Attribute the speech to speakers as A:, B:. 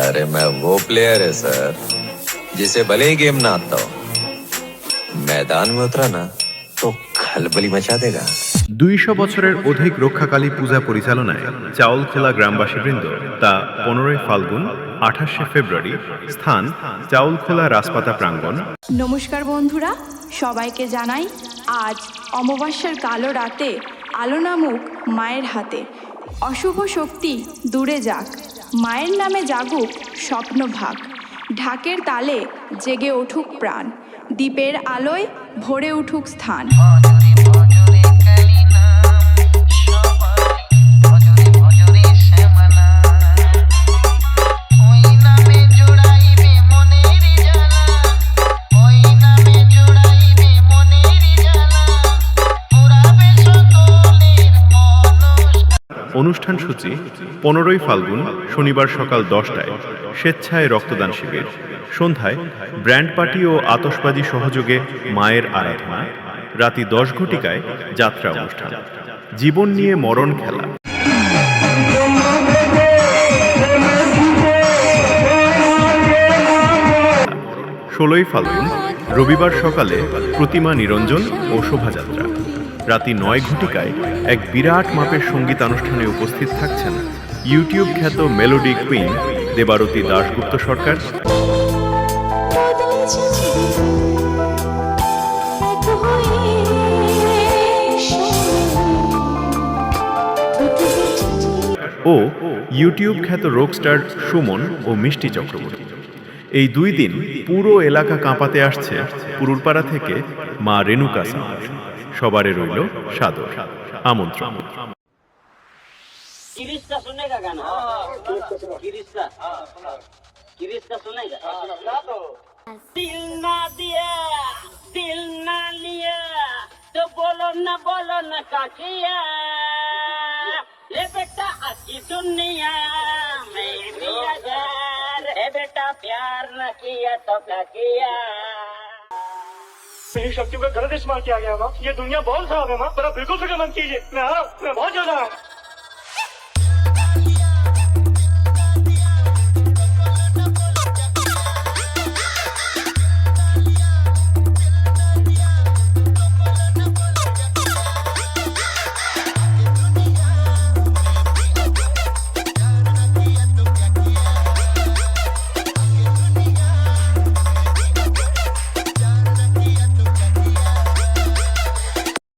A: अरे मैं वो प्लेयर है सर जिसे भले ही गेम ना आता हो, मैदान में उतरा ना तो खलबली मचा देगा।
B: 200 বছরের অধিক রক্ষাকালী পূজা পরিচালনায় চাউলখোলা গ্রামবাসীবৃন্দ তা 15 ফাল্গুন 28 ফেব্রুয়ারি, স্থান চাউলখোলা রাজপাতা প্রাঙ্গণ।
C: নমস্কার বন্ধুরা, সবাইকে জানাই আজ অমাবস্যার কালো রাতে আলো নামুক মায়ের হাতে। অশুভ শক্তি দূরে যাক, মায়ের নামে জাগুক স্বপ্ন ভাগ। ঢাকের তালে জেগে উঠুক প্রাণ, দ্বীপের আলোয় ভরে উঠুক স্থান।
B: অনুষ্ঠান সূচি 15 ফাল্গুন শনিবার সকাল 10টায় স্বেচ্ছায় রক্তদান শিবির। সন্ধ্যায় ব্র্যান্ড পার্টি ও আতশবাজি সহযোগে মায়ের আরাধনা। রাতি 10 ঘটিকায় যাত্রা অনুষ্ঠান। জীবন নিয়ে মরণ খেলা। 16 ফাল্গুন রবিবার সকালে প্রতিমা নিরঞ্জন ও শোভাযাত্রা। রাতি 9 ঘটিকায় এক বিরাট মাপের সঙ্গীতানুষ্ঠানে উপস্থিত থাকছেন ইউটিউব খ্যাত মেলোডি কুইন দেবারতী দাশগুপ্ত সরকার, ও ইউটিউব খ্যাত রকস্টার সুমন ও মিষ্টি চক্রবর্তী। এই 2 দিন পুরো এলাকা কাঁপাতে আসছে পুরুলপাড়া থেকে মা রেণুকা সাউন্ড। সবারে রইল সাদর আমন্ত্রণ।
D: किरिस्ता सुनेगा गाना? किरिस्ता सुनेगा? दिल ना दिया, दिल ना लिया, तो बोलो ना काकिया। ये बेटा अच्छी दुनिया में भी अगर है बेटा प्यार न किया तो क्या किया।
E: मेरी शक्तियों का गलत इस्तेमाल किया गया माँ। ये दुनिया बहुत खराब है माँ, पर आप बिल्कुल फिक्र मत कीजिए, मैं आ रहा हूँ, मैं बहुत जल्द आ रहा हूँ।